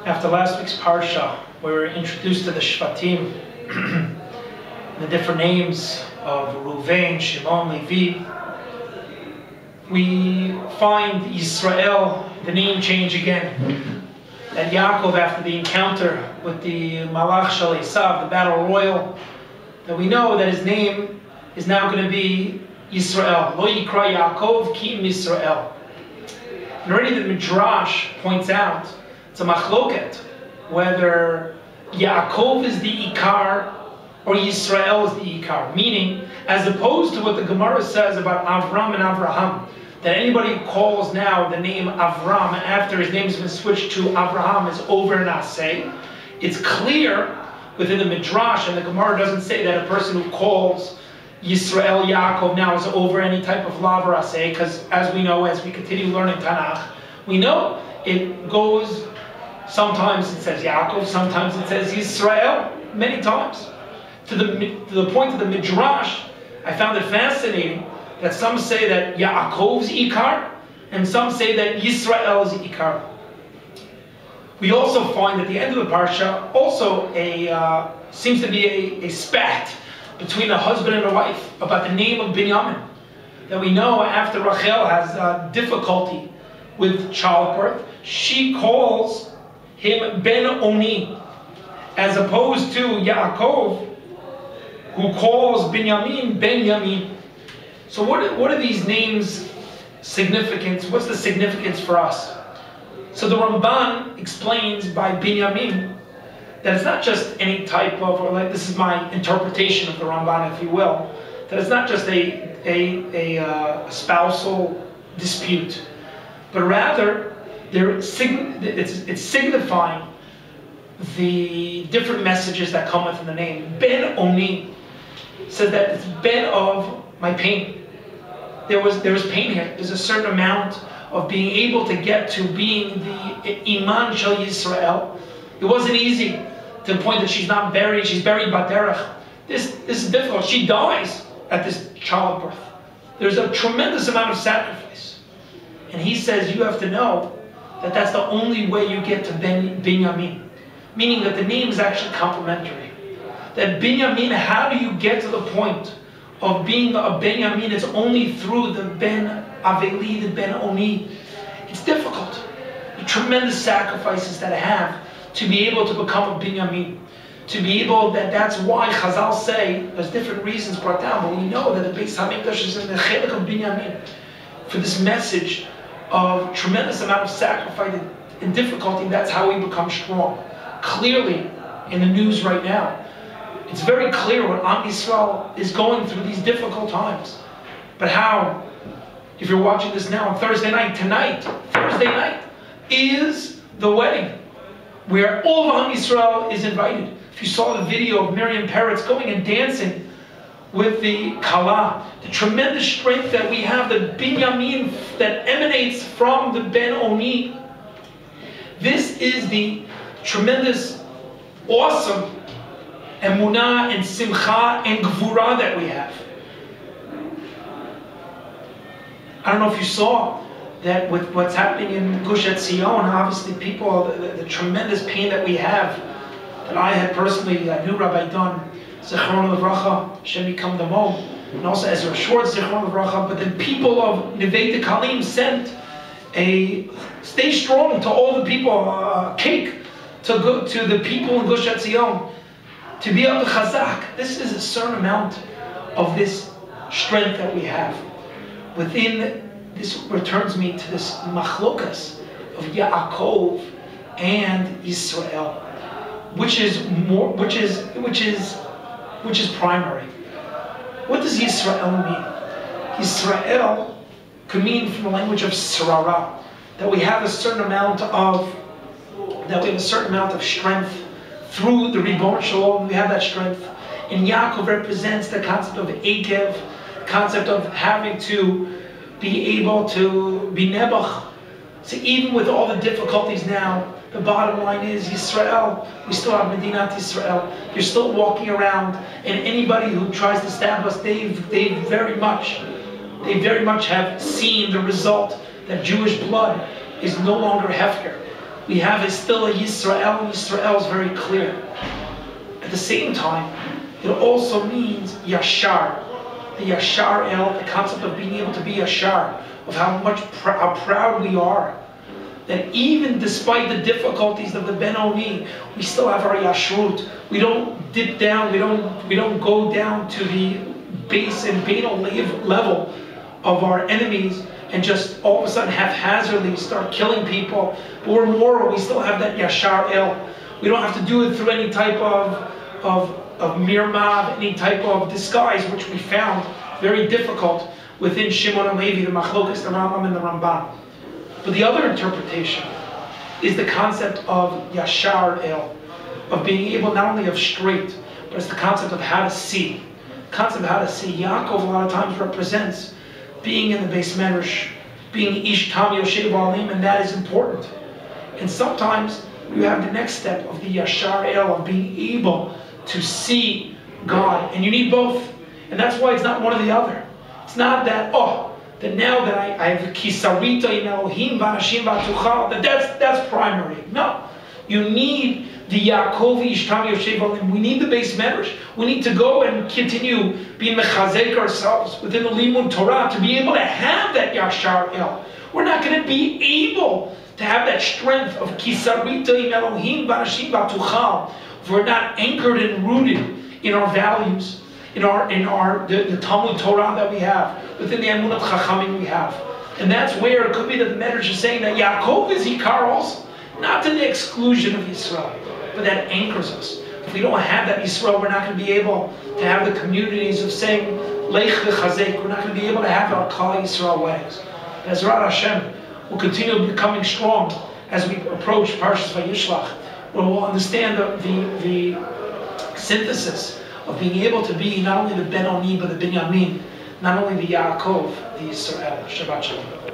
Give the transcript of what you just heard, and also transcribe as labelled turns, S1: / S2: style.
S1: After last week's Parsha, we were introduced to the Shvatim, the different names of Reuven, Shimon, Levi. We find Yisrael, the name change again. That Yaakov, after the encounter with the Malach Shel Esav, the battle royal, that we know that his name is now going to be Yisrael. Lo Yikra Yaakov Ki Yisrael. And already the Midrash points out it's a machloket whether Yaakov is the Ikar or Yisrael is the Ikar. Meaning, as opposed to what the Gemara says about Avram and Avraham, that anybody who calls now the name Avram after his name's been switched to Avraham is over Naseh. It's clear within the Midrash, and the Gemara doesn't say that a person who calls Yisrael Yaakov now is over any type of lav or aseh, because as we know, as we continue learning Tanakh, we know it goes, sometimes it says Yaakov, sometimes it says Yisrael, many times. To the point of the Midrash, I found it fascinating that some say that Yaakov's Ikar, and some say that Yisrael's Ikar. We also find at the end of the Parsha also seems to be a spat between a husband and a wife about the name of Binyamin. That we know after Rachel has difficulty with childbirth, she calls him Ben Oni, as opposed to Yaakov, who calls Binyamin Ben Yamin. So what are these names' significance? What's the significance for us? So the Ramban explains by Binyamin that it's not just any type of, or like this is my interpretation of the Ramban, if you will, that it's not just a spousal dispute, but rather it's signifying the different messages that come within the name. Ben Oni says that it's Ben of my pain. There was pain here. There's a certain amount of being able to get to being the Iman Shel Yisrael. It wasn't easy to the point that she's not buried. She's buried Baderech. This is difficult. She dies at this childbirth. There's a tremendous amount of sacrifice. And he says you have to know that that's the only way you get to Binyamin. Meaning that the name is actually complementary. That Binyamin, how do you get to the point of being a Binyamin? It's only through the Ben Aveli, the Ben Oni. It's difficult. The tremendous sacrifices that I have to be able to become a Binyamin. To be able, that's why Chazal say, there's different reasons brought down, but we know that the Beis HaMikdash is in the chelik of Binyamin. For this message of tremendous amount of sacrifice and difficulty, that's how we become strong. Clearly, in the news right now, it's very clear what Am Yisrael is going through these difficult times. But how, if you're watching this now on Thursday night, Thursday night, is the wedding, where all of Am Yisrael is invited. If you saw the video of Miriam Peretz going and dancing with the Kala, the tremendous strength that we have, the Binyamin that emanates from the Ben Oni, this is the tremendous, awesome emunah and simcha and gvura that we have. I don't know if you saw that with what's happening in Gush Etzion, obviously people, the tremendous pain that we have, that I had personally, I knew Rabbi Don, Zichron Levracha, Shem Yikam Damo, and also Ezra Schwartz, Zichron Levracha, but the people of Nevei Dekalim sent a stay strong to all the people, cake to the people in Gush Etzion, to be able to chazak. This is a certain amount of this strength that we have. Within this returns me to this machlokas of Yaakov and Yisrael, which is primary. What does Yisrael mean? Yisrael could mean from the language of sarara, that we have a certain amount of strength through the Ribon Shalom. We have that strength. And Yaakov represents the concept of Ekev, concept of having to be able to be Nebuch. So even with all the difficulties now, the bottom line is Yisrael, we still have Medinat Yisrael. You're still walking around, and anybody who tries to stab us, they very much have seen the result that Jewish blood is no longer hefker. we have is still a Yisrael, and Yisrael is very clear. At the same time, it also means Yashar. The Yashar El, the concept of being able to be Yashar, of how proud we are. That even despite the difficulties of the Ben-Oni, we still have our Yashrut. We don't dip down, we don't go down to the base and banal level of our enemies and just all of a sudden haphazardly start killing people. But we're moral, we still have that Yashar El. We don't have to do it through any type of mirmav, any type of disguise, which we found very difficult within Shimon and Levi, the Machlokas, the Rambam, and the Ramban. But the other interpretation is the concept of Yashar El, of being able not only of straight, but it's the concept of how to see. The concept of how to see. Yaakov a lot of times represents being in the Beis Medrash, being Ish Tam Yoshev Alim, and that is important. And sometimes you have the next step of the Yashar El, of being able to see God, and you need both. And that's why it's not one or the other. It's not that, that now that I have Kisarita in Elohim, Vanashim, Vatuchal, that's primary. No. You need the Yaakov, Ishtam, Yoshev Alim. We need the Beis Medrash. We need to go and continue being mechazek ourselves within the Limud Torah to be able to have that Yashar El. We're not going to be able to have that strength of Kisarita in Elohim, Vanashim, Vatuchal. If we're not anchored and rooted in our values, in the Talmud Torah that we have, within the Emunat Chachamim we have. And that's where it could be that the Medrash is saying that Yaakov is Ikar also, not to the exclusion of Yisrael, but that anchors us. If we don't have that Yisrael, we're not going to be able to have the communities of saying Leich v'chazek. We're not going to be able to have our Kal Yisrael weddings. As Ezrat Hashem will continue becoming strong as we approach Parshas Vayishlach, where we'll understand the synthesis of being able to be not only the Ben-Oni, but the Binyamin, not only the Yaakov, the Yisrael. Shabbat Shalom.